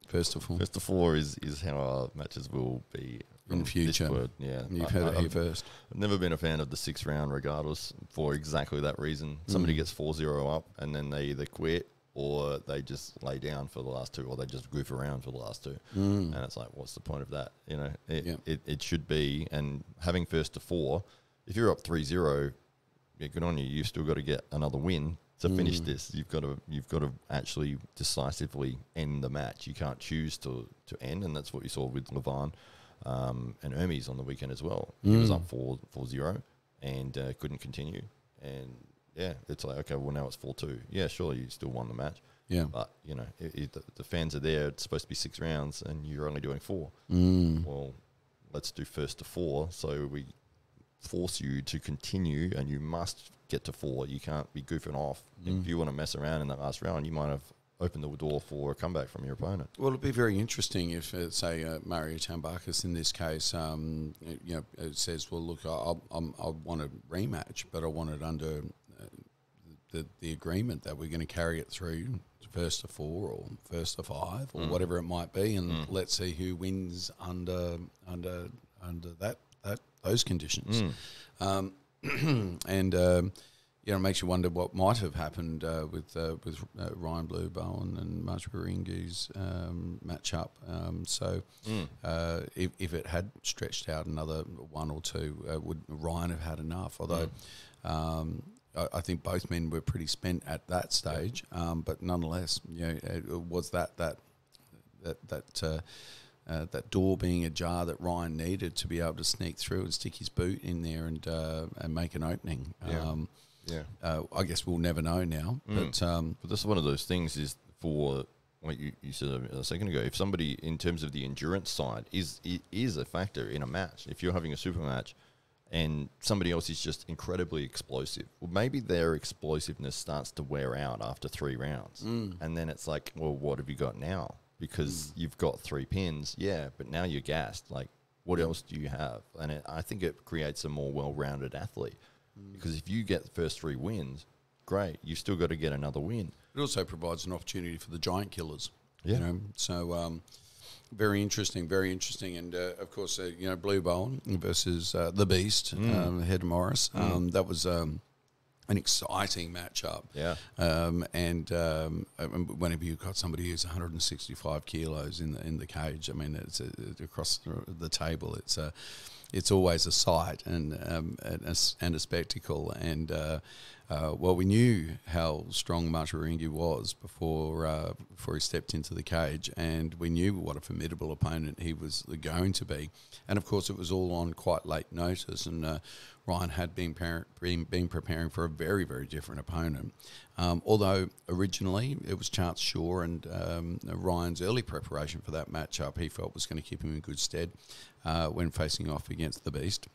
First to 4. First to 4 is how our matches will be in the future. You've heard it here first. I've never been a fan of the 6 round, regardless, for exactly that reason. Somebody gets 4-0 up, and then they either quit or they just lay down for the last 2, or they just goof around for the last 2. And it's like, what's the point of that? It should be, and having first to 4, if you're up 3-0, good on you. You've still got to get another win to finish this. You've got to actually decisively end the match. You can't choose to end, and that's what you saw with Levan and Hermes on the weekend as well. He was up 4-0 and couldn't continue. And it's like, okay, well now it's 4-2. Yeah, sure, you still won the match. Yeah, but the fans are there. It's supposed to be 6 rounds, and you're only doing 4. Well, let's do first to 4. So we force you to continue, and you must get to 4. You can't be goofing off. If you want to mess around in that last round, you might have opened the door for a comeback from your opponent. Well, it'd be very interesting if, say, Mario Tambakis in this case, it says, well, look, I want a rematch, but I want it under the agreement that we're going to carry it through first to 4 or first to 5 or whatever it might be, and let's see who wins under those conditions. It makes you wonder what might have happened with Ryan Bluebone and Macho Ringu's matchup. If it had stretched out another 1 or 2, would Ryan have had enough? Although I think both men were pretty spent at that stage, but nonetheless, it was that that door being ajar that Ryan needed to be able to sneak through and stick his boot in there and make an opening. I guess we'll never know now. But this is one of those things is for, like you said a second ago, if somebody, in terms of the endurance side, is a factor in a match. If you're having a super match and somebody else is just incredibly explosive, well, maybe their explosiveness starts to wear out after 3 rounds. And then it's like, well, what have you got now? Because you've got 3 pins, but now you're gassed. Like, what else do you have? And I think it creates a more well-rounded athlete. Because if you get the first 3 wins, great, you've still got to get another win. It also provides an opportunity for the giant killers. Yeah. You know? So very interesting, very interesting. And, of course, Blue Bowen versus the Beast, Head Morris. That was an exciting matchup. Yeah. Whenever you've got somebody who's 165 kilos in the cage, I mean, it's across the table, it's always a sight and a spectacle. And we knew how strong Mataringi was before he stepped into the cage, and we knew what a formidable opponent he was going to be. And of course, it was all on quite late notice, and Ryan had been preparing for a very, very different opponent. Although originally it was Chance Shaw and Ryan's early preparation for that matchup he felt was going to keep him in good stead when facing off against the Beast.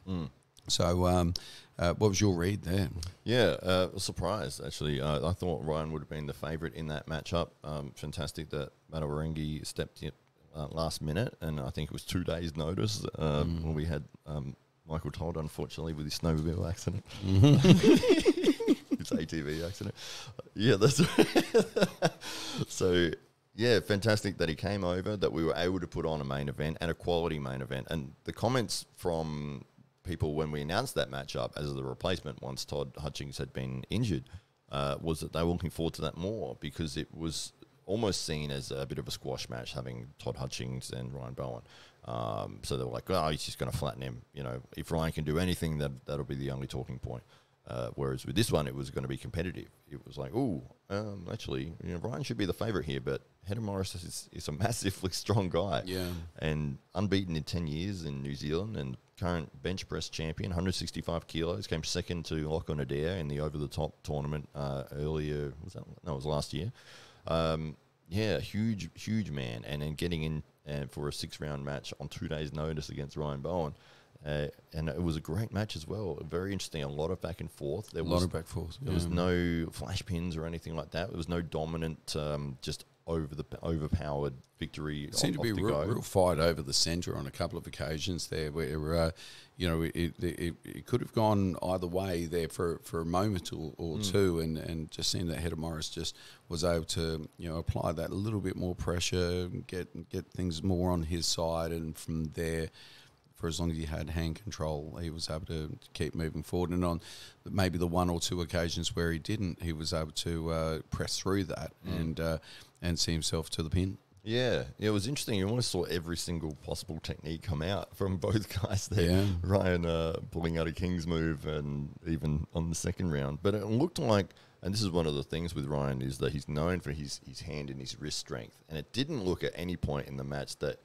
So what was your read there? Yeah, surprised, actually. I thought Ryan would have been the favourite in that matchup. Fantastic that Mataringi stepped in last minute, and I think it was 2 days' notice when we had Michael Todd, unfortunately, with his snowmobile accident. His ATV accident. Yeah, that's right. So, yeah, fantastic that he came over, that we were able to put on a main event and a quality main event. And the comments from people when we announced that matchup as the replacement once Todd Hutchings had been injured was that they were looking forward to that more, because it was almost seen as a bit of a squash match having Todd Hutchings and Ryan Bowen. So they were like, oh, he's just going to flatten him. You know, if Ryan can do anything, that'll be the only talking point. Whereas with this one, it was going to be competitive. It was like, actually, Ryan should be the favourite here, but Head Morris is a massively strong guy. Yeah. And unbeaten in 10 years in New Zealand, and current bench press champion, 165 kilos, came second to Lachlan Adair in the over-the-top tournament earlier. It was last year. Huge man. And then getting in for a 6-round match on 2 days' notice against Ryan Bowen. And it was a great match as well. Very interesting. A lot of back and forth. There was no flash pins or anything like that. There was no dominant, just overpowered victory. It seemed to be a real fight over the centre on a couple of occasions there, where it could have gone either way there for a moment or two, and just seemed that Head Morris just was able to apply that a little bit more pressure, get things more on his side, and from there, for as long as he had hand control, he was able to keep moving forward. And on maybe the 1 or 2 occasions where he didn't, he was able to press through that and see himself to the pin. Yeah, it was interesting. You almost saw every single possible technique come out from both guys there. Yeah. Ryan pulling out a King's move, and even on the second round. But it looked like, and this is one of the things with Ryan, is that he's known for his hand and his wrist strength. And it didn't look at any point in the match that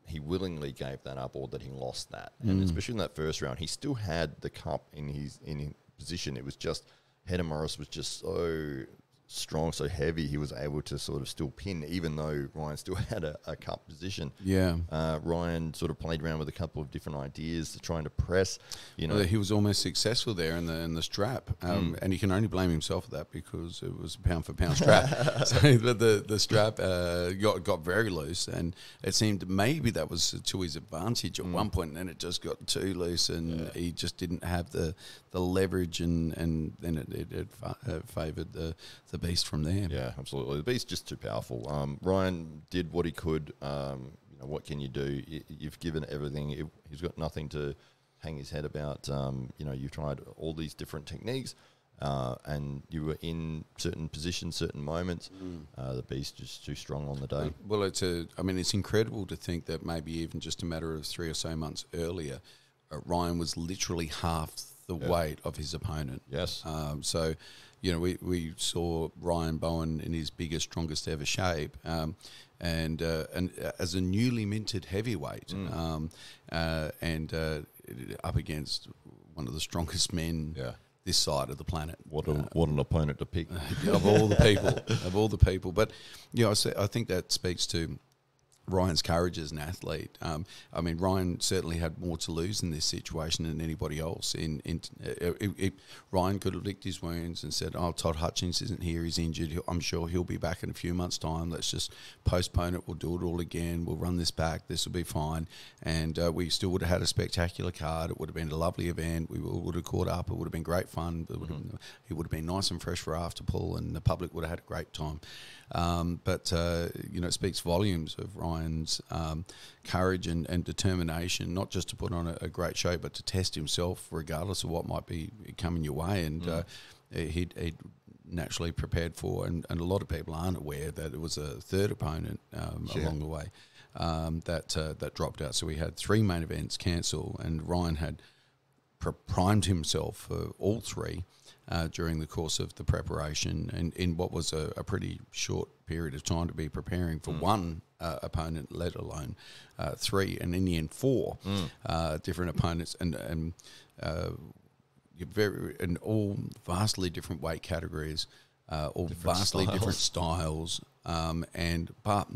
he willingly gave that up or that he lost that. And especially in that first round, he still had the cup in his position. It was just, Head Morris was just so strong, so heavy, he was able to sort of still pin, even though Ryan still had a cup position. Yeah. Ryan sort of played around with a couple of different ideas, trying to press. Well, he was almost successful there in the strap, and he can only blame himself for that because it was a pound for pound strap. So the strap got very loose, and it seemed maybe that was to his advantage at one point, and then it just got too loose, and he just didn't have the leverage, and then it favoured the Beast from there. Yeah, absolutely. The Beast just too powerful. Ryan did what he could. What can you do? You've given everything. He's got nothing to hang his head about. You've tried all these different techniques, and you were in certain positions, certain moments. The Beast just too strong on the day. Well, it's incredible to think that maybe even just a matter of 3 or so months earlier, Ryan was literally half the weight of his opponent. Yes. So, we saw Ryan Bowen in his biggest, strongest ever shape, and as a newly minted heavyweight, and up against one of the strongest men this side of the planet. What an opponent to pick. Of all the people. But, I think that speaks to Ryan's courage as an athlete. Ryan certainly had more to lose in this situation than anybody else. Ryan could have licked his wounds and said, Todd Hutchings isn't here, he's injured. I'm sure he'll be back in a few months' time. Let's just postpone it. We'll do it all again. We'll run this back. This will be fine. And we still would have had a spectacular card. It would have been a lovely event. We would have caught up. It would have been great fun. It would have been nice and fresh for after pull, and the public would have had a great time. But it speaks volumes of Ryan's courage and determination, not just to put on a great show, but to test himself regardless of what might be coming your way. And he'd naturally prepared for, and a lot of people aren't aware that it was a third opponent along the way that dropped out. So we had 3 main events cancel, and Ryan had primed himself for all 3. During the course of the preparation, and in what was a pretty short period of time to be preparing for one opponent, let alone 3, and in the end 4 different opponents, and all vastly different weight categories, all vastly different styles, but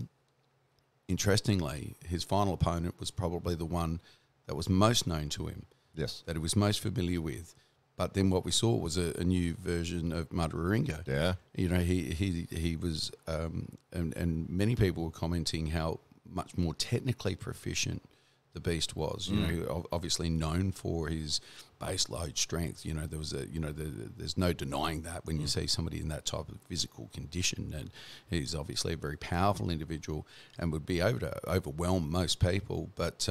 interestingly, his final opponent was probably the one that was most known to him, that he was most familiar with. But then what we saw was a new version of Madaringa. Yeah. He was, and many people were commenting how much more technically proficient the beast was. Obviously known for his base load strength. There was there's no denying that when you see somebody in that type of physical condition, and he's obviously a very powerful individual and would be able to overwhelm most people. But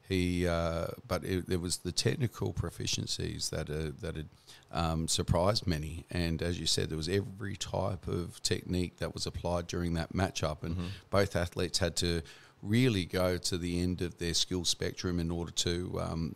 there was the technical proficiencies that had surprised many, and as you said, there was every type of technique that was applied during that matchup, and both athletes had to really go to the end of their skill spectrum in order to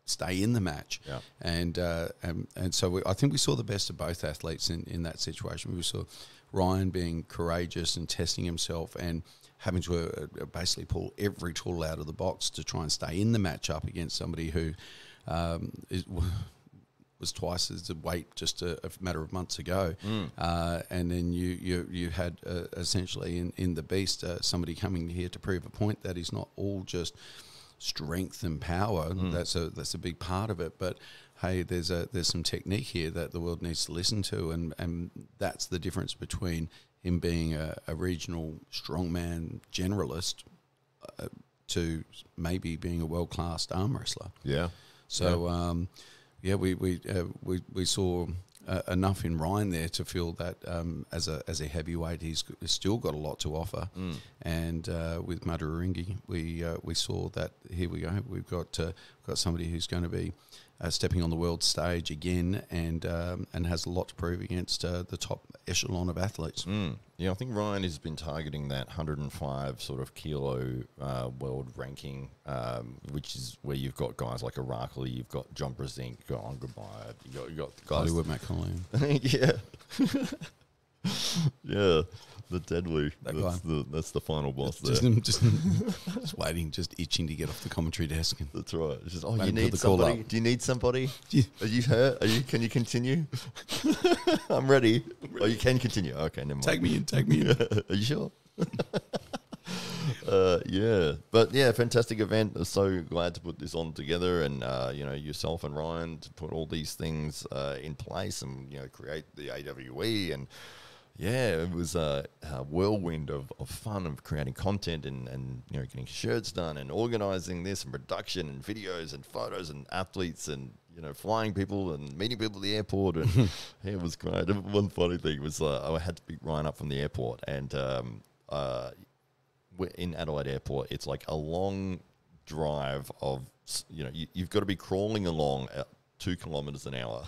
stay in the match. Yeah. And so I think we saw the best of both athletes in that situation. We saw Ryan being courageous and testing himself and having to basically pull every tool out of the box to try and stay in the matchup against somebody who was twice as the weight just a matter of months ago. And then you had essentially in the beast somebody coming here to prove a point that is not all just strength and power. That's a big part of it, but hey, there's some technique here that the world needs to listen to, and that's the difference between him being a regional strongman generalist to maybe being a world-class arm wrestler. Yeah. So we saw enough in Ryan there to feel that as a heavyweight, he's still got a lot to offer. And with Madaringi, we saw that here we go. We've got somebody who's going to be stepping on the world stage again, and has a lot to prove against the top echelon of athletes. Yeah, I think Ryan has been targeting that 105 sort of kilo world ranking, which is where you've got guys like Irakli, you've got John Brezink, you've got Ongabayad, you've got guys. Hollywood Matt Connolly. Yeah. Yeah. The deadly. That's the final boss there. Just waiting, just itching to get off the commentary desk. That's right. It's just, you need somebody. Do you need somebody? Are you hurt? Can you continue? I'm ready. Oh, you can continue. Okay, never mind. Take me in. Are you sure? Yeah. But yeah, fantastic event. I'm so glad to put this on together, and yourself and Ryan to put all these things in place, and create the AWE, and yeah, it was a whirlwind of fun, of creating content and getting shirts done and organising this and production and videos and photos and athletes and flying people and meeting people at the airport, and yeah, it was great. One funny thing was I had to pick Ryan up from the airport, and we're in Adelaide Airport. It's like a long drive of you've got to be crawling along at 2 kilometres an hour,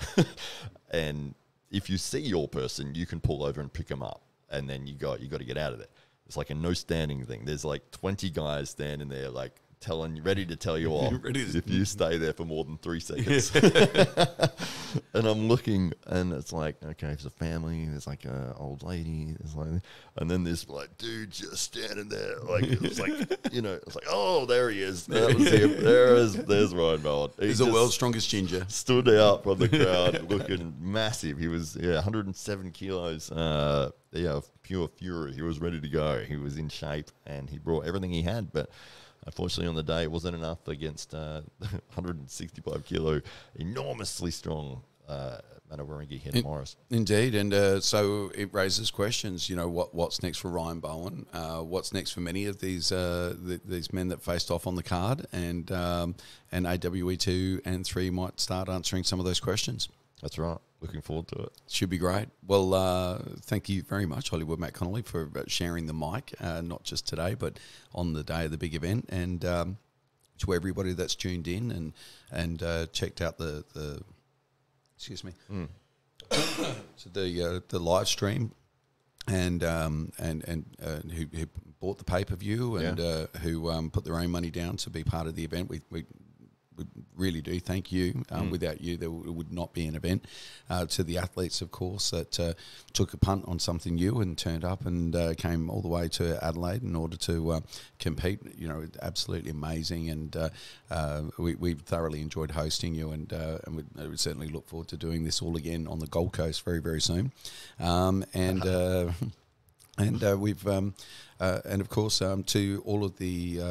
and if you see your person, you can pull over and pick them up, and then you got to get out of there. It's like a no standing thing. There's like 20 guys standing there, like ready to tell you off if you stay there for more than 3 seconds. And I'm looking, and it's like, okay, there's a family, there's like an old lady, and then this like dude just standing there, like it's like it's like, oh, there he is. That was him. There's Ryan Bowen. He's the world's strongest ginger. Stood out from the crowd, looking massive. He was 107 kilos. Pure fury. He was ready to go. He was in shape, and he brought everything he had, but. Unfortunately, on the day, it wasn't enough against 165 kilo, enormously strong Manawaringi Head Morris. Indeed, and so it raises questions. What's next for Ryan Bowen? What's next for many of these men that faced off on the card, and AWE 2 and 3 might start answering some of those questions. That's right. Looking forward to it. Should be great. Well, thank you very much, Hollywood Matt Connolly, for sharing the mic, not just today, but on the day of the big event. And to everybody that's tuned in and checked out the excuse me, so the live stream, and who bought the pay-per-view and who put their own money down to be part of the event. We really do thank you. Without you, there would not be an event. To the athletes, of course, that took a punt on something new and turned up and came all the way to Adelaide in order to compete. Absolutely amazing, and we thoroughly enjoyed hosting you, and we certainly look forward to doing this all again on the Gold Coast very, very soon. We've and of course to all of the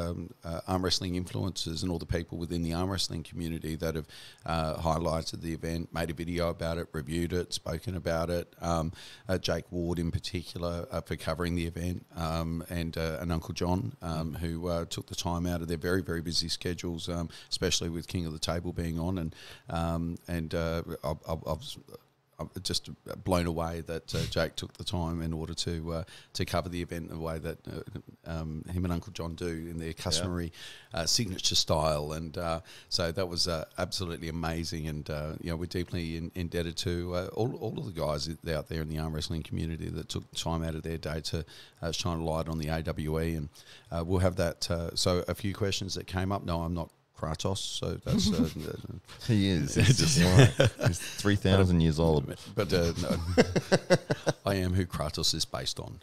arm wrestling influencers and all the people within the arm wrestling community that have highlighted the event, made a video about it, reviewed it, spoken about it. Jake Ward in particular for covering the event, and Uncle John who took the time out of their very, very busy schedules, especially with King of the Table being on, and I'm just blown away that Jake took the time in order to cover the event the way that him and Uncle John do in their customary signature style, and so that was absolutely amazing. And we're deeply indebted to all of the guys out there in the arm wrestling community that took time out of their day to shine a light on the AWE, and we'll have that. So a few questions that came up. No, I'm not Kratos, so that's he is. He's just like he's 3,000 years old. But no, I am who Kratos is based on.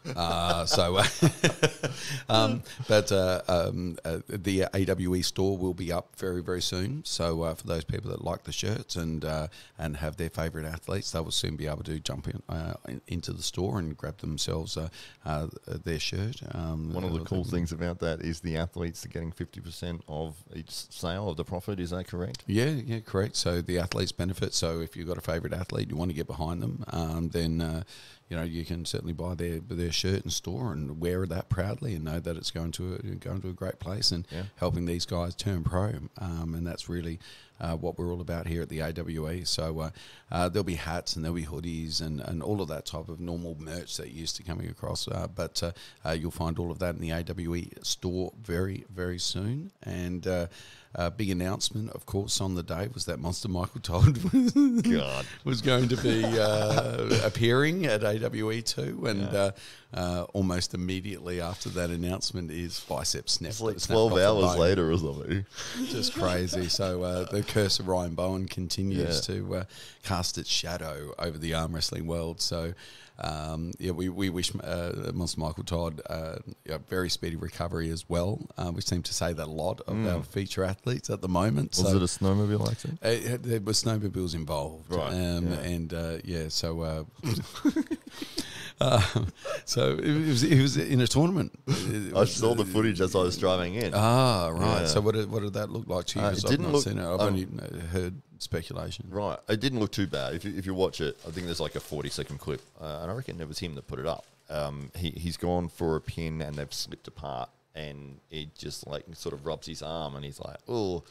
The AWE store will be up very, very soon. So for those people that like the shirts and have their favourite athletes, they will soon be able to jump into the store and grab themselves their shirt. One of the cool things about that is the athletes are getting 50% of each sale of the profit. Is that correct? Yeah, correct. So the athletes benefit. So if you've got a favourite athlete, you want to get behind them, then you can certainly buy their shirt and store and wear that proudly and know that it's going to a great place and helping these guys turn pro. And that's really what we're all about here at the AWE. So there'll be hats and there'll be hoodies and all of that type of normal merch that you're used to coming across. But you'll find all of that in the AWE store very, very soon. And big announcement, of course, on the day was that Monster Michael Todd was going to be appearing at AWE 2, and almost immediately after that announcement is bicep snap. It's like 12 hours later or something. Just crazy. So the curse of Ryan Bowen continues to cast its shadow over the arm wrestling world. So we wish Monster Michael Todd a very speedy recovery as well. We seem to say that a lot of our feature athletes at the moment. Was it a snowmobile accident? There were snowmobiles involved, right? So it was in a tournament. I saw the footage as I was driving in. Ah, right. Yeah. So what did that look like to you? It didn't look. Seen it. I've only heard speculation. Right. It didn't look too bad. If you watch it, I think there's like a 40-second clip, and I reckon it was him that put it up. He's gone for a pin and they've slipped apart, and it just like sort of rubs his arm, and he's like, "Oh,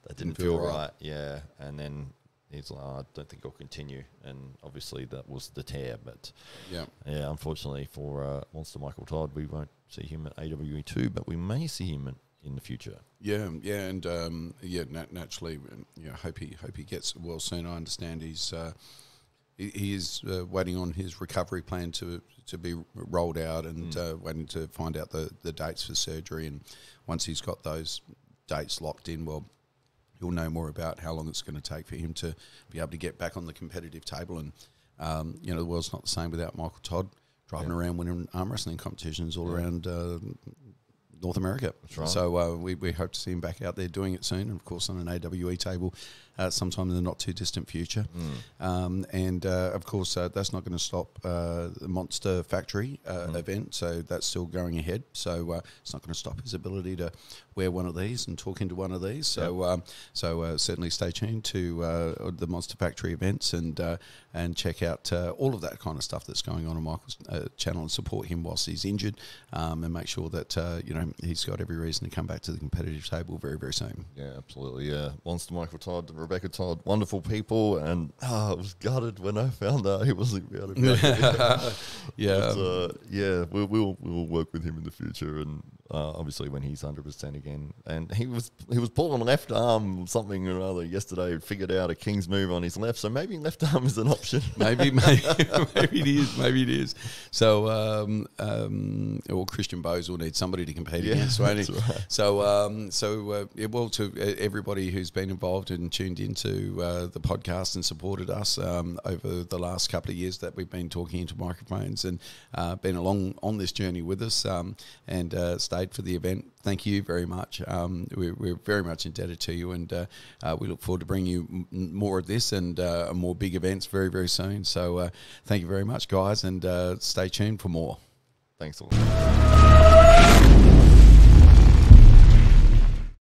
that didn't feel right." Yeah, and then he's like, I don't think I'll continue. And obviously that was the tear. But yeah, unfortunately for Monster Michael Todd, we won't see him at AWE 2, but we may see him in the future. And naturally, hope he gets well soon. I understand he is waiting on his recovery plan to be rolled out, and waiting to find out the dates for surgery. And once he's got those dates locked in, well, you'll know more about how long it's going to take for him to be able to get back on the competitive table. And, the world's not the same without Michael Todd driving around winning arm wrestling competitions all around North America. That's right. So we hope to see him back out there doing it soon, and of course on an AWE table sometime in the not too distant future. And of course that's not going to stop the Monster Factory event, so that's still going ahead. So it's not going to stop his ability to wear one of these and talk into one of these. So certainly stay tuned to the Monster Factory events and check out all of that kind of stuff that's going on Michael's channel, and support him whilst he's injured, and make sure that he's got every reason to come back to the competitive table very, very soon. Yeah, absolutely. Yeah, Monster Michael Todd, Rebecca Todd, wonderful people, and I was gutted when I found out he wasn't able to we'll work with him in the future, and obviously when he's 100% again. And he was pulling left arm something or other yesterday. Figured out a king's move on his left, so maybe left arm is an option. maybe it is. So Christian Bowes will need somebody to compete against, won't he? Right. To everybody who's been involved and tuned into the podcast and supported us over the last couple of years that we've been talking into microphones and been along on this journey with us and stayed for the event. Thank you very much. We're very much indebted to you, and we look forward to bringing you more of this and more big events very, very soon. So thank you very much, guys, and stay tuned for more. Thanks a lot.